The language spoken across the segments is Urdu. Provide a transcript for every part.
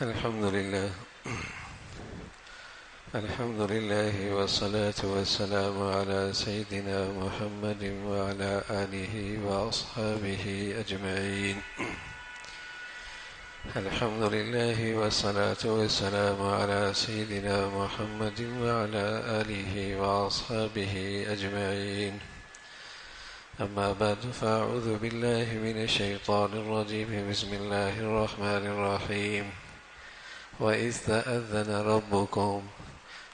الحمد لله والصلاة والسلام على سيدنا محمد وعلى آله وأصحابه أجمعين. الحمد لله والصلاة والسلام على سيدنا محمد وعلى آله وأصحابه أجمعين. أما بعد فأعوذ بالله من الشيطان الرجيم. بسم الله الرحمن الرحيم. وإذ تأذن ربكم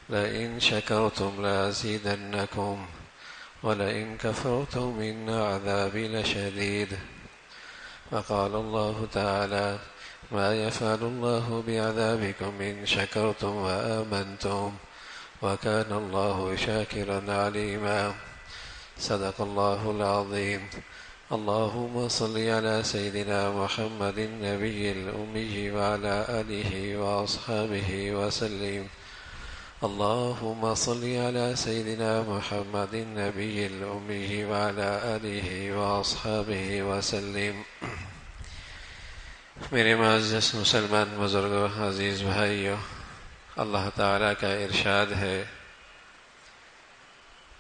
لئن شكرتم لأزيدنكم ولئن كفرتم إن عذابي لشديد. وقال الله تعالى ما يفعل الله بعذابكم إن شكرتم وآمنتم وكان الله شاكرا عليما. صدق الله العظيم. اللهم صل على سيدنا محمد النبي الأمي وعلى آله وأصحابه وسلم. اللهم صل على سيدنا محمد النبي الأمي وعلى آله وأصحابه وسلم. میرے معزز مسلمان بزرگوں، عزیز بھائیوں، اللہ تعالیٰ کا ارشاد ہے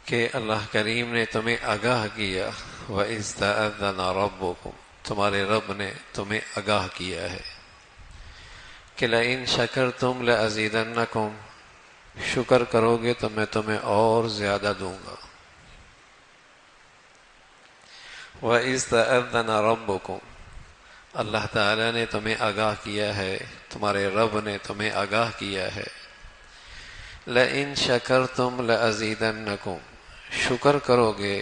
کہ اللہ کریم نے تمہیں آگاہ کیا، وَإِذْ تَأَذَّنَ رَبُّكُمْ، تمہارے رب نے تمہیں آگاہ کیا ہے کہ لَإِن شَكَرْتُمْ لَأَزِيدَنَّكُمْ، شکر کرو گے تو میں تمہیں اور زیادہ دوں گا. وَإِذْ تَأَذَّنَ رَبُّكُمْ، اللہ تعالیٰ نے تمہیں آگاہ کیا ہے، تمہارے رب نے تمہیں آگاہ کیا ہے. لَإِن شَكَرْتُمْ لَأَزِيدَنَّكُمْ، شکر کرو گے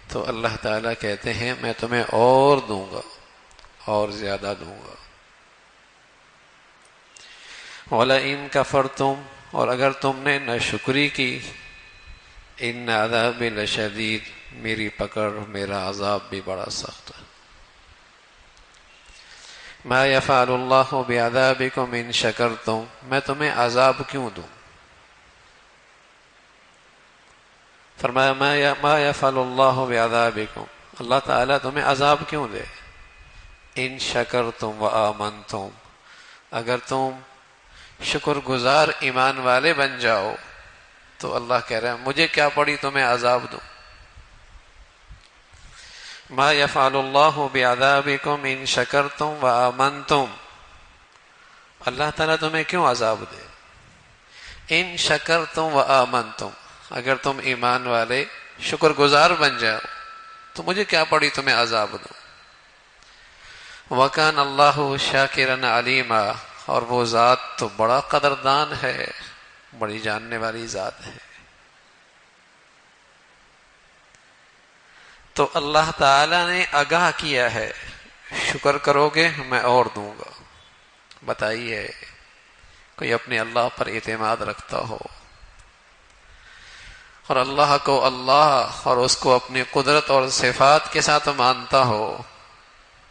تو اللہ تعالیٰ کہتے ہیں میں تمہیں اور دوں گا، اور زیادہ دوں گا. وَلَئِن كَفَرْتُمْ، اور اگر تم نے ناشکری کی، إِنَّ عَذَابِي لَشَدِيدٌ، میری پکڑ، میرا عذاب بھی بڑا سخت ہے. مَا يَفْعَلُ اللَّهُ بِعَذَابِكُمْ إِن شَكَرْتُمْ، میں تمہیں عذاب کیوں دوں؟ فرمایا ما يفعل اللہ بعذابکم، اللہ تعالیٰ تمہیں عذاب کیوں دے؟ ان شکرتم وآمنتم، اگر تم شکر گزار ایمان والے بن جاؤ تو اللہ کہہ رہا ہے مجھے کیا پڑی تمہیں عذاب دوں. ما يفعل اللہ بعذابکم ان شکرتم وآمنتم، اللہ تعالیٰ تمہیں کیوں عذاب دے؟ ان شکرتم وآمنتم، اگر تم ایمان والے شکر گزار بن جاؤ تو مجھے کیا پڑی تمہیں عذاب دو. وَكَانَ اللَّهُ شَاكِرًا عَلِيمًا، اور وہ ذات تو بڑا قدردان ہے، بڑی جاننے والی ذات ہے. تو اللہ تعالی نے آگاہ کیا ہے شکر کرو گے میں اور دوں گا. بتائیے کوئی اپنے اللہ پر اعتماد رکھتا ہو اور اللہ کو اللہ اور اس کو اپنی قدرت اور صفات کے ساتھ مانتا ہو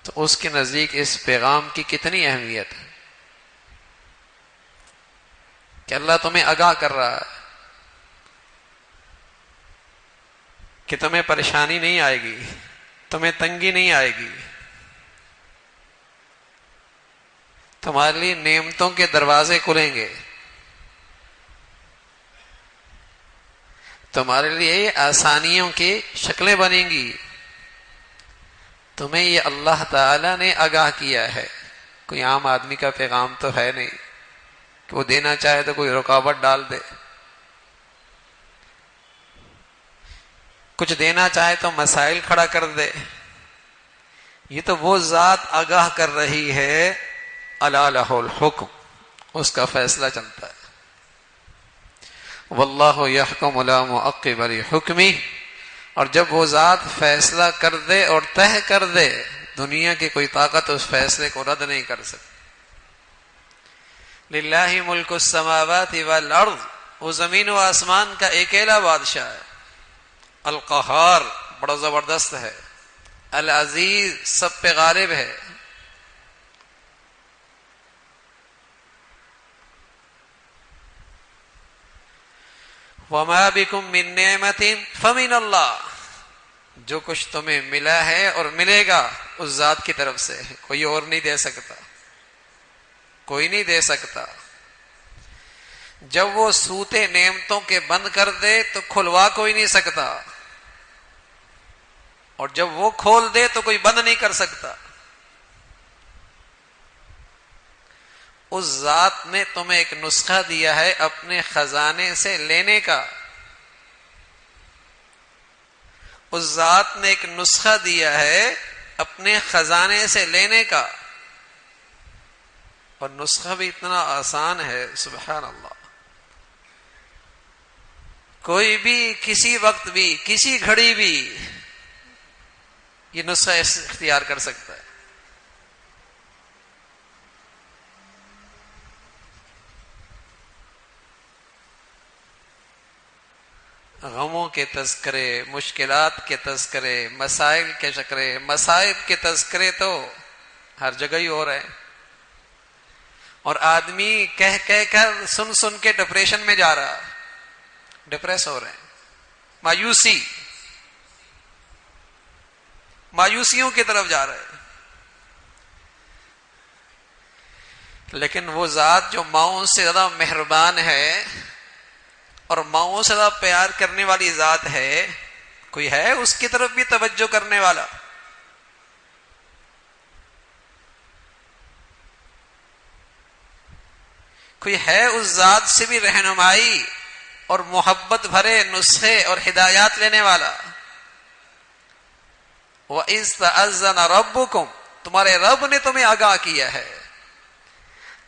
تو اس کے نزدیک اس پیغام کی کتنی اہمیت ہے کہ اللہ تمہیں آگاہ کر رہا ہے کہ تمہیں پریشانی نہیں آئے گی، تمہیں تنگی نہیں آئے گی، تمہارے لیے نعمتوں کے دروازے کھلیں گے، تمہارے لیے آسانیوں کی شکلیں بنیں گی. تمہیں یہ اللہ تعالی نے آگاہ کیا ہے، کوئی عام آدمی کا پیغام تو ہے نہیں کہ وہ دینا چاہے تو کوئی رکاوٹ ڈال دے، کچھ دینا چاہے تو مسائل کھڑا کر دے. یہ تو وہ ذات آگاہ کر رہی ہے، الا لہ الحکم، اس کا فیصلہ چلتا ہے. واللہ یحکم لا معقب لحکمہ، اور جب وہ ذات فیصلہ کر دے اور طے کر دے دنیا کی کوئی طاقت اس فیصلے کو رد نہیں کر سکتی. للہ ملک السماوات والارض، وہ زمین و آسمان کا اکیلا بادشاہ ہے. القہار، بڑا زبردست ہے. العزیز، سب پہ غالب ہے. وَمَا بِكُم مِّن نِّعْمَةٍ فَمِنَ اللَّهِ، جو کچھ تمہیں ملا ہے اور ملے گا اس ذات کی طرف سے، کوئی اور نہیں دے سکتا. کوئی نہیں دے سکتا. جب وہ سوتے نعمتوں کے بند کر دے تو کھلوا کوئی نہیں سکتا، اور جب وہ کھول دے تو کوئی بند نہیں کر سکتا. اس ذات نے تمہیں ایک نسخہ دیا ہے اپنے خزانے سے لینے کا. اس ذات نے ایک نسخہ دیا ہے اپنے خزانے سے لینے کا، اور نسخہ بھی اتنا آسان ہے، سبحان اللہ. کوئی بھی کسی وقت بھی کسی گھڑی بھی یہ نسخہ اختیار کر سکتا ہے. غموں کے تذکرے، مشکلات کے تذکرے، مسائل کے شکرے، مصائب کے تذکرے تو ہر جگہ ہی ہو رہے ہیں، اور آدمی کہہ کہہ کر سن سن کے ڈپریشن میں جا رہا، ڈپریس ہو رہے ہیں. مایوسیوں کی طرف جا رہے ہیں. لیکن وہ ذات جو ماؤں سے زیادہ مہربان ہے اور ماؤں سے زیادہ پیار کرنے والی ذات ہے، کوئی ہے اس کی طرف بھی توجہ کرنے والا؟ کوئی ہے اس ذات سے بھی رہنمائی اور محبت بھرے نسخے اور ہدایات لینے والا؟ وَإِذْ تَأَذَّنَ رَبُّكُمْ، تمہارے رب نے تمہیں آگاہ کیا ہے،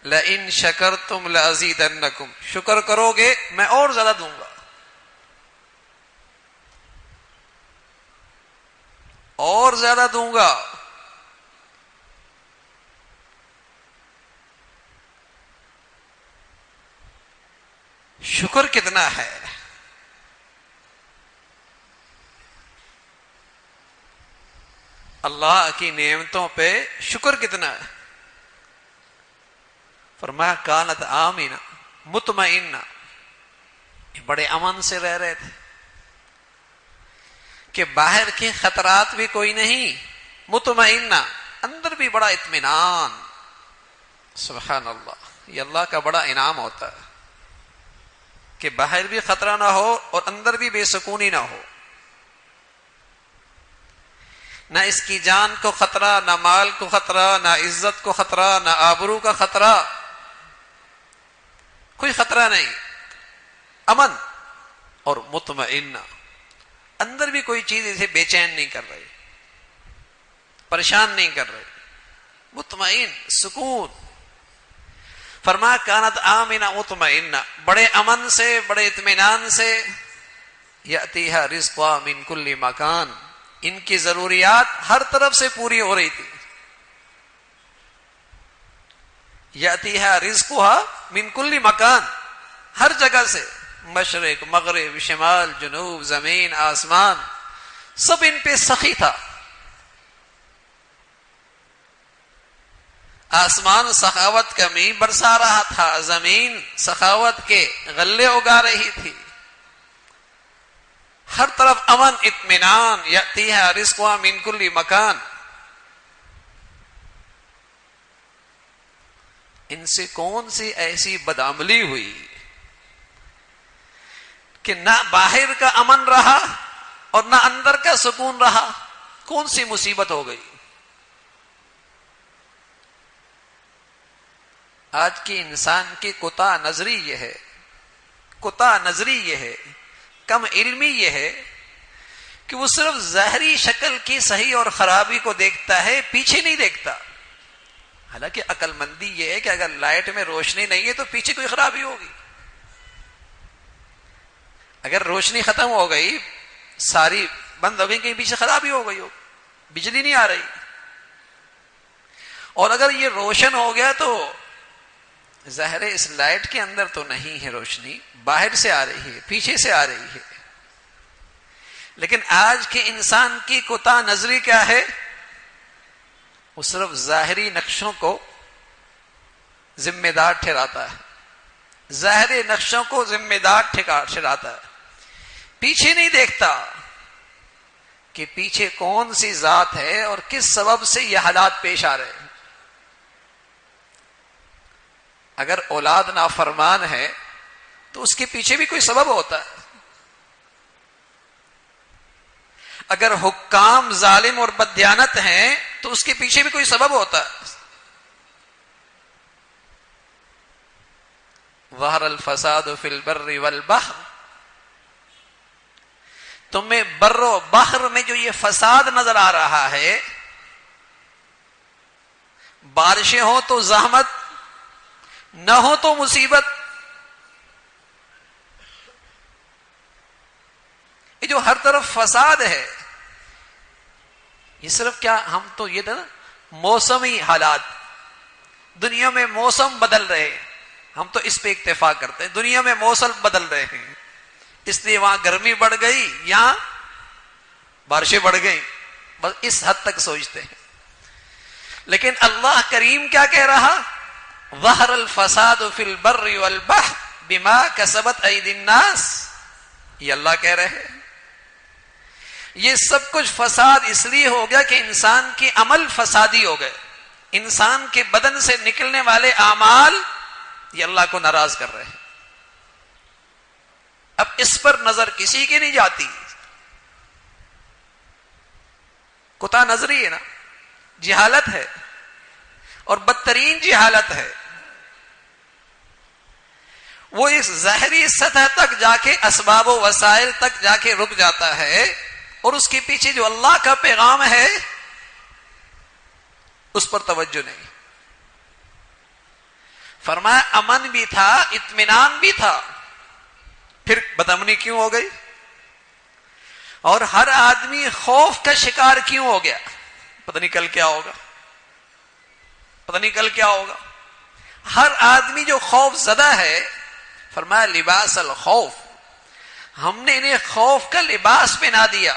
لَإِن شَكَرْتُمْ لَأَزِيدَنَّكُمْ، شکر کرو گے میں اور زیادہ دوں گا، اور زیادہ دوں گا. شکر کتنا ہے؟ اللہ کی نعمتوں پہ شکر کتنا ہے؟ فرمایا کانت آمینہ مطمئنہ، بڑے امن سے رہ رہے تھے کہ باہر کے خطرات بھی کوئی نہیں، مطمئنہ، اندر بھی بڑا اطمینان. سبحان اللہ، یہ اللہ کا بڑا انعام ہوتا ہے کہ باہر بھی خطرہ نہ ہو اور اندر بھی بے سکونی نہ ہو. نہ اس کی جان کو خطرہ، نہ مال کو خطرہ، نہ عزت کو خطرہ، نہ آبرو کا خطرہ، کوئی خطرہ نہیں، امن اور مطمئنہ. اندر بھی کوئی چیز اسے بے چین نہیں کر رہی، پریشان نہیں کر رہی، مطمئن، سکون. فرمایا کانت آمنہ مطمئنہ، بڑے امن سے، بڑے اطمینان سے. یأتیہا رزقہا من کل مکان، ان کی ضروریات ہر طرف سے پوری ہو رہی تھی. یأتیہا رزقہا من کل مکان، ہر جگہ سے، مشرق، مغرب، شمال، جنوب، زمین، آسمان، سب ان پہ سخی تھا. آسمان سخاوت کا می برسا رہا تھا، زمین سخاوت کے غلے اگا رہی تھی، ہر طرف امن، اطمینان. یأتیہا رزقہا من کل مکان. ان سے کون سی ایسی بدعملی ہوئی کہ نہ باہر کا امن رہا اور نہ اندر کا سکون رہا؟ کون سی مصیبت ہو گئی؟ آج کی انسان کی کوتاہ نظری یہ ہے، کوتاہ نظری یہ ہے، کم علمی یہ ہے کہ وہ صرف ظاہری شکل کی صحیح اور خرابی کو دیکھتا ہے، پیچھے نہیں دیکھتا. حالانکہ عقل مندی یہ ہے کہ اگر لائٹ میں روشنی نہیں ہے تو پیچھے کوئی خرابی ہوگی. اگر روشنی ختم ہو گئی، ساری بند ہو گئی، کہیں پیچھے خرابی ہو گئی ہو، بجلی نہیں آ رہی. اور اگر یہ روشن ہو گیا تو ظاہر اس لائٹ کے اندر تو نہیں ہے روشنی، باہر سے آ رہی ہے، پیچھے سے آ رہی ہے. لیکن آج کے انسان کی کوتاہ نظری کیا ہے؟ وہ صرف ظاہری نقشوں کو ذمہ دار ٹھہراتا ہے، ظاہری نقشوں کو ذمہ دار ٹھہراتا ہے، پیچھے نہیں دیکھتا کہ پیچھے کون سی ذات ہے اور کس سبب سے یہ حالات پیش آ رہے ہیں. اگر اولاد نافرمان ہے تو اس کے پیچھے بھی کوئی سبب ہوتا ہے. اگر حکام ظالم اور بددیانت ہیں تو اس کے پیچھے بھی کوئی سبب ہوتا ہے. ظہر الفساد فی البر والبحر، تمہیں بر و بحر میں جو یہ فساد نظر آ رہا ہے، بارشیں ہوں تو زحمت، نہ ہو تو مصیبت، یہ جو ہر طرف فساد ہے، یہ صرف کیا ہم تو یہ تھا نا موسمی حالات، دنیا میں موسم بدل رہے ہیں، ہم تو اس پہ اکتفا کرتے ہیں. دنیا میں موسم بدل رہے ہیں، اس لیے وہاں گرمی بڑھ گئی، یہاں بارشیں بڑھ گئی، بس اس حد تک سوچتے ہیں. لیکن اللہ کریم کیا کہہ رہا؟ ظہر الفساد فی البر والبحر بما کسبت ایدی الناس. یہ اللہ کہہ رہے ہیں یہ سب کچھ فساد اس لیے ہو گیا کہ انسان کے عمل فسادی ہو گئے، انسان کے بدن سے نکلنے والے اعمال یہ اللہ کو ناراض کر رہے ہیں. اب اس پر نظر کسی کی نہیں جاتی، قطع نظری ہے نا، جہالت ہے، اور بدترین جہالت ہے. وہ اس ظاہری سطح تک جا کے اسباب و وسائل تک جا کے رک جاتا ہے، اور اس کے پیچھے جو اللہ کا پیغام ہے اس پر توجہ نہیں. فرمایا امن بھی تھا، اطمینان بھی تھا، پھر بدامنی کیوں ہو گئی؟ اور ہر آدمی خوف کا شکار کیوں ہو گیا؟ پتہ نہیں کل کیا ہوگا، پتہ نہیں کل کیا ہوگا. ہر آدمی جو خوف زدہ ہے، فرمایا لباس الخوف، ہم نے انہیں خوف کا لباس پہنا دیا.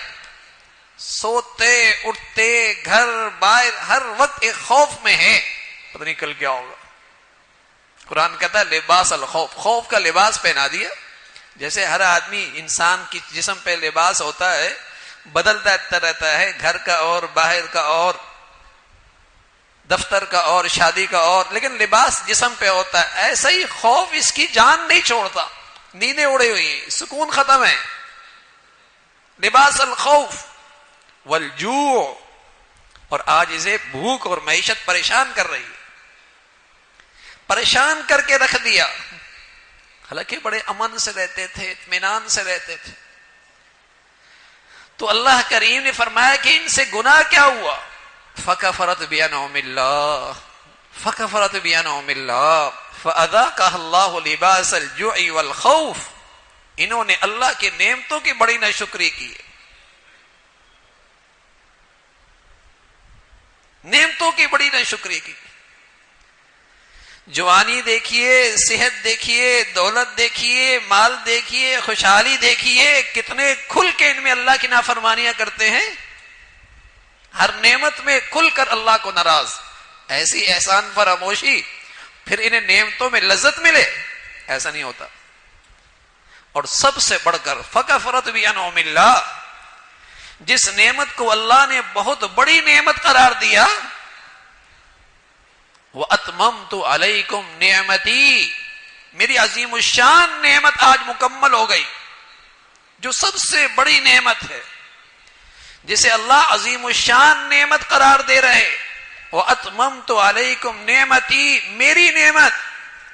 سوتے اٹھتے گھر باہر ہر وقت ایک خوف میں ہے، پتہ نہیں کل کیا ہوگا. قرآن کہتا ہے لباس الخوف، خوف کا لباس پہنا دیا. جیسے ہر آدمی انسان کی جسم پہ لباس ہوتا ہے، بدلتا رہتا ہے، گھر کا اور باہر کا اور دفتر کا اور شادی کا اور، لیکن لباس جسم پہ ہوتا ہے. ایسا ہی خوف اس کی جان نہیں چھوڑتا، نیندیں اڑی ہوئی ہیں، سکون ختم ہے. لباس الخوف والجوع، اور آج اسے بھوک اور معیشت پریشان کر رہی ہے، پریشان کر کے رکھ دیا. حالانکہ بڑے امن سے رہتے تھے، اطمینان سے رہتے تھے. تو اللہ کریم نے فرمایا کہ ان سے گناہ کیا ہوا؟ فکفرت بانعم اللہ، فکفرت بانعم اللہ فاذاقها اللہ لباس الجوع والخوف. انہوں نے اللہ کی نعمتوں کی بڑی ناشکری کی، نعمتوں کی بڑی ناشکری کی. جوانی دیکھیے، صحت دیکھیے، دولت دیکھیے، مال دیکھیے، خوشحالی دیکھیے، کتنے کھل کے ان میں اللہ کی نافرمانیاں کرتے ہیں. ہر نعمت میں کھل کر اللہ کو ناراض. ایسی احسان فراموشی، پھر انہیں نعمتوں میں لذت ملے، ایسا نہیں ہوتا. اور سب سے بڑھ کر فکفرت بانعم اللہ، جس نعمت کو اللہ نے بہت بڑی نعمت قرار دیا، وَأَتْمَمْتُ عَلَيْكُمْ نِعْمَتِي، میری عظیم الشان نعمت آج مکمل ہو گئی، جو سب سے بڑی نعمت ہے، جسے اللہ عظیم الشان نعمت قرار دے رہے. وَأَتْمَمْتُ عَلَيْكُمْ نِعْمَتِي، میری نعمت.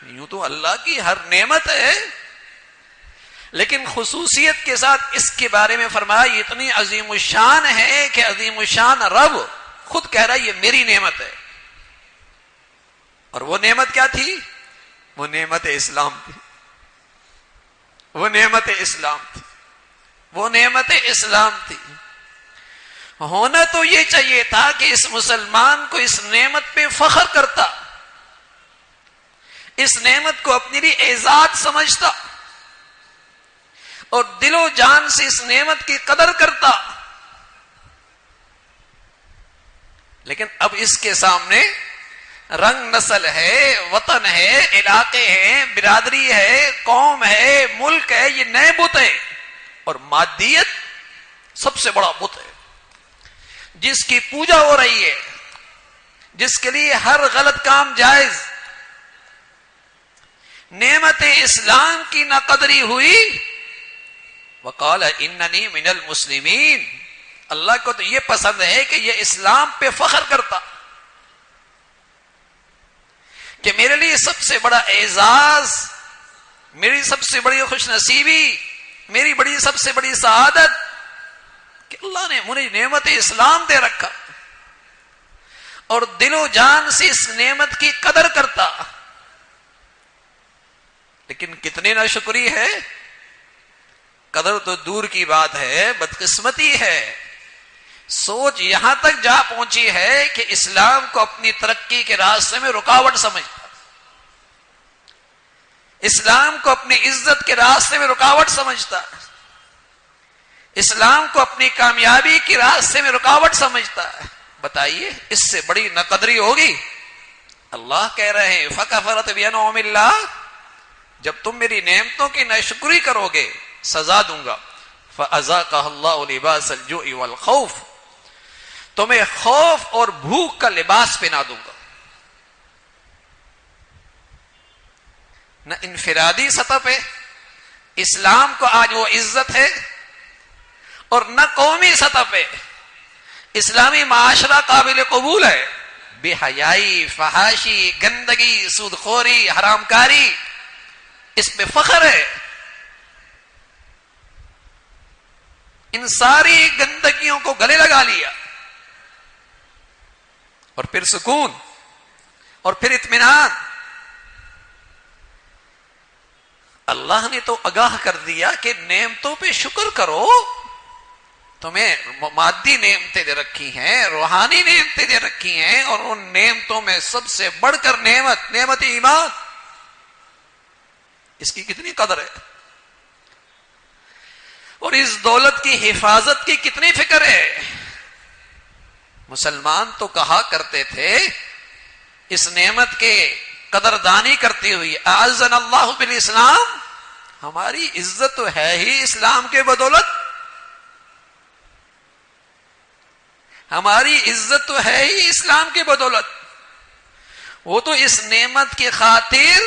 یوں تو اللہ کی ہر نعمت ہے، لیکن خصوصیت کے ساتھ اس کے بارے میں فرمایا یہ اتنی عظیم الشان ہے کہ عظیم الشان رب خود کہہ رہا ہے یہ میری نعمت ہے. اور وہ نعمت کیا تھی؟ وہ نعمت اسلام تھی، وہ نعمت اسلام تھی، وہ نعمت اسلام تھی. ہونا تو یہ چاہیے تھا کہ اس مسلمان کو اس نعمت پہ فخر کرتا، اس نعمت کو اپنی لیے اعزاز سمجھتا، اور دل و جان سے اس نعمت کی قدر کرتا. لیکن اب اس کے سامنے رنگ نسل ہے، وطن ہے، علاقے ہیں، برادری ہے، قوم ہے، ملک ہے، یہ نئے بت ہیں. اور مادیت سب سے بڑا بت ہے جس کی پوجا ہو رہی ہے، جس کے لیے ہر غلط کام جائز. نعمت اسلام کی نہ قدری ہوئی. وقال اننی من المسلمین. اللہ کو تو یہ پسند ہے کہ یہ اسلام پہ فخر کرتا کہ میرے لیے سب سے بڑا اعزاز، میری سب سے بڑی خوش نصیبی، میری سب سے بڑی سعادت کہ اللہ نے مجھے نعمت اسلام دے رکھا، اور دل و جان سے اس نعمت کی قدر کرتا. لیکن کتنے ناشکری ہے، قدر تو دور کی بات ہے، بدقسمتی ہے. سوچ یہاں تک جا پہنچی ہے کہ اسلام کو اپنی ترقی کے راستے میں رکاوٹ سمجھتا، اسلام کو اپنی عزت کے راستے میں رکاوٹ سمجھتا، اسلام کو اپنی کامیابی کے راستے میں رکاوٹ سمجھتا ہے. بتائیے اس سے بڑی ناقدری ہوگی؟ اللہ کہہ رہے ہیں فَكَفَرَتْ بِأَنْعُمِ اللَّهِ، جب تم میری نعمتوں کی ناشکری کرو گے سزا دوں گا. فَأَذَاقَهَا اللَّهُ لِبَاسَ الْجُوعِ وَالْخَوْفِ، تمہیں خوف اور بھوک کا لباس پہنا دوں گا. نہ انفرادی سطح پہ اسلام کو آج وہ عزت ہے، اور نہ قومی سطح پہ اسلامی معاشرہ قابل قبول ہے. بے حیائی، فحاشی، گندگی، سود خوری، حرام کاری، اس پہ فخر ہے. ان ساری گندگیوں کو گلے لگا لیا، اور پھر سکون، اور پھر اطمینان. اللہ نے تو آگاہ کر دیا کہ نعمتوں پہ شکر کرو. تمہیں مادی نعمتیں دے رکھی ہیں، روحانی نعمتیں دے رکھی ہیں، اور ان نعمتوں میں سب سے بڑھ کر نعمت ایمان، اس کی کتنی قدر ہے، اور اس دولت کی حفاظت کی کتنی فکر ہے. مسلمان تو کہا کرتے تھے اس نعمت کے قدردانی کرتے ہوئے اعزنا اللہ بالاسلام، ہماری عزت تو ہے ہی اسلام کے بدولت، ہماری عزت تو ہے ہی اسلام کے بدولت. وہ تو اس نعمت کی خاطر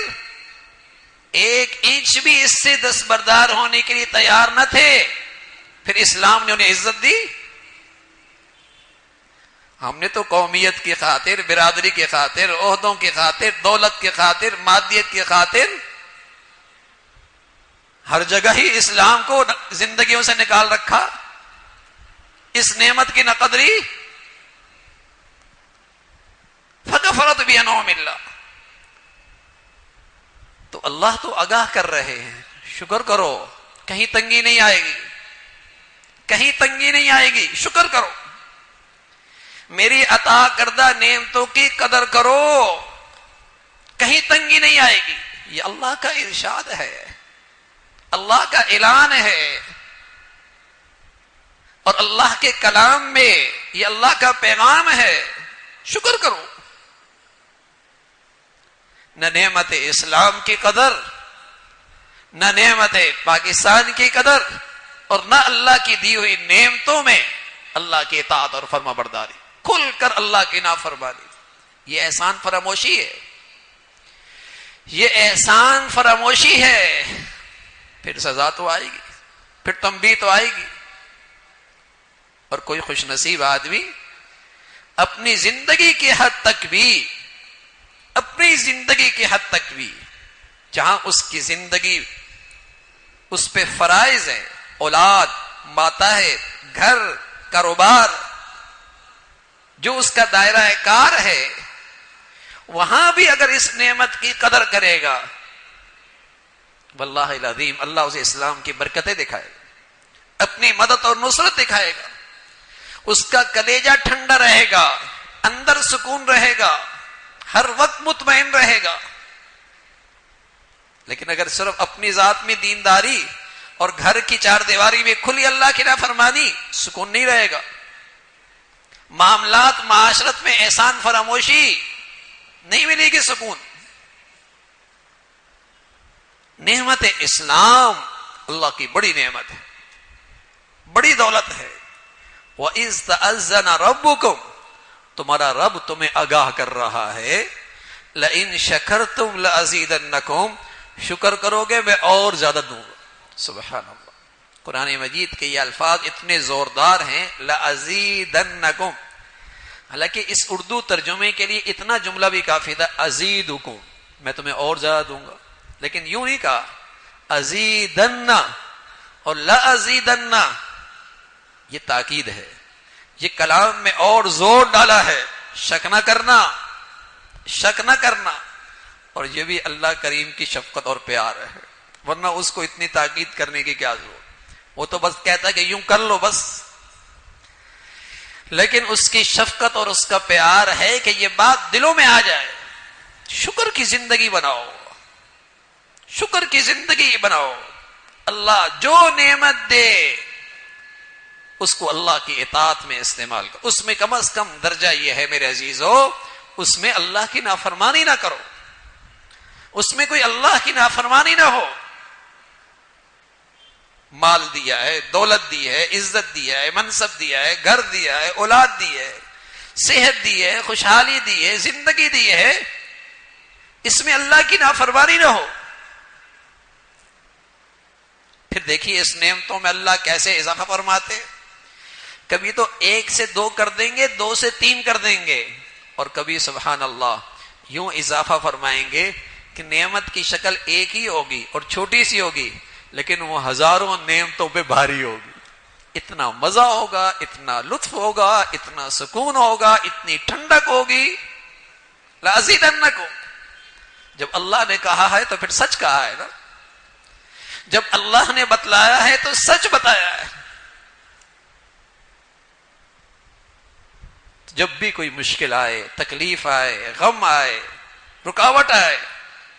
ایک انچ بھی اس سے دستبردار ہونے کے لیے تیار نہ تھے، پھر اسلام نے انہیں عزت دی. ہم نے تو قومیت کی خاطر، برادری کی خاطر، عہدوں کی خاطر، دولت کی خاطر، مادیت کی خاطر ہر جگہ ہی اسلام کو زندگیوں سے نکال رکھا. اس نعمت کی نقدری فَكَفَرَتْ بِأَنْعُمِ اللَّهِ. تو اللہ تو آگاہ کر رہے ہیں شکر کرو، کہیں تنگی نہیں آئے گی، کہیں تنگی نہیں آئے گی. شکر کرو، میری عطا کردہ نعمتوں کی قدر کرو، کہیں تنگی نہیں آئے گی. یہ اللہ کا ارشاد ہے، اللہ کا اعلان ہے، اور اللہ کے کلام میں یہ اللہ کا پیغام ہے. شکر کرو. نہ نعمت اسلام کی قدر، نہ نعمت پاکستان کی قدر، اور نہ اللہ کی دی ہوئی نعمتوں میں اللہ کی اطاعت اور فرما برداری، کھل کر اللہ کی نافرمانی. یہ احسان فراموشی ہے، یہ احسان فراموشی ہے. پھر سزا تو آئے گی، پھر تنبیہ تو آئے گی. اور کوئی خوش نصیب آدمی اپنی زندگی کی حد تک بھی، اپنی زندگی کی حد تک بھی جہاں اس کی زندگی اس پہ فرائض ہے، اولاد، ماتا ہے، گھر، کاروبار، جو اس کا دائرہ کار ہے، وہاں بھی اگر اس نعمت کی قدر کرے گا، واللہ العظیم اللہ اسے اسلام کی برکتیں دکھائے گا، اپنی مدد اور نصرت دکھائے گا. اس کا کلیجہ ٹھنڈا رہے گا، اندر سکون رہے گا، ہر وقت مطمئن رہے گا. لیکن اگر صرف اپنی ذات میں دینداری اور گھر کی چار دیواری میں کھلی اللہ کی نافرمانی، سکون نہیں رہے گا. معاملات معاشرت میں احسان فراموشی، نہیں ملے گی سکون. نعمت اسلام اللہ کی بڑی نعمت ہے، بڑی دولت ہے. وَإِذْ تَأَذَّنَ رَبُّكُمْ، تمہارا رب تمہیں آگاہ کر رہا ہے، لَإِن شَكَرْتُمْ لَأَزِيدَنَّكُمْ، شکر کرو گے میں اور زیادہ دوں گا. سبحان اللہ. قرآن مجید کے یہ الفاظ اتنے زوردار ہیں، لَأَزِيدَنَّكُمْ. حالانکہ اس اردو ترجمے کے لیے اتنا جملہ بھی کافی تھا، ازیدکم، میں تمہیں اور زیادہ دوں گا. لیکن یوں نہیں کہا ازیدن اور لَأَزِيدَنَّ، یہ تاکید ہے، یہ کلام میں اور زور ڈالا ہے. شک نہ کرنا، شک نہ کرنا. اور یہ بھی اللہ کریم کی شفقت اور پیار ہے، ورنہ اس کو اتنی تاکید کرنے کی کیا ضرورت. وہ تو بس کہتا ہے کہ یوں کر لو بس. لیکن اس کی شفقت اور اس کا پیار ہے کہ یہ بات دلوں میں آ جائے. شکر کی زندگی بناؤ، شکر کی زندگی بناؤ. اللہ جو نعمت دے اس کو اللہ کی اطاعت میں استعمال کرو. اس میں کم از کم درجہ یہ ہے میرے عزیزو، اس میں اللہ کی نافرمانی نہ کرو، اس میں کوئی اللہ کی نافرمانی نہ ہو. مال دیا ہے، دولت دی ہے، عزت دیا ہے، منصب دیا ہے، گھر دیا ہے، اولاد دی ہے، صحت دی ہے، خوشحالی دی ہے، زندگی دی ہے، اس میں اللہ کی نافرمانی نہ ہو. پھر دیکھیے اس نعمتوں میں اللہ کیسے اضافہ فرماتے. کبھی تو 1 سے 2 کر دیں گے، 2 سے 3 کر دیں گے، اور کبھی سبحان اللہ یوں اضافہ فرمائیں گے کہ نعمت کی شکل ایک ہی ہوگی اور چھوٹی سی ہوگی، لیکن وہ ہزاروں نعمتوں پہ بھاری ہوگی. اتنا مزہ ہوگا، اتنا لطف ہوگا، اتنا سکون ہوگا، اتنی ٹھنڈک ہوگی. لَأَزِيدَنَّكُمْ. جب اللہ نے کہا ہے تو پھر سچ کہا ہے نا. جب اللہ نے بتلایا ہے تو سچ بتایا ہے. جب بھی کوئی مشکل آئے، تکلیف آئے، غم آئے، رکاوٹ آئے،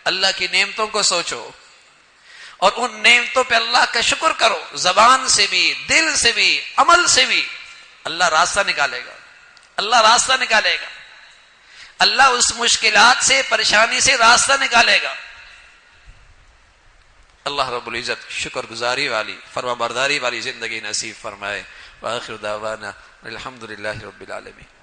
اللہ کی نعمتوں کو سوچو اور ان نعمتوں پہ اللہ کا شکر کرو. زبان سے بھی، دل سے بھی، عمل سے بھی. اللہ راستہ نکالے گا، اللہ راستہ نکالے گا. اللہ اس مشکلات سے، پریشانی سے راستہ نکالے گا. اللہ رب العزت شکر گزاری والی، فرما برداری والی زندگی نصیب فرمائے. وآخر دعوانا الحمدللہ رب العالمین.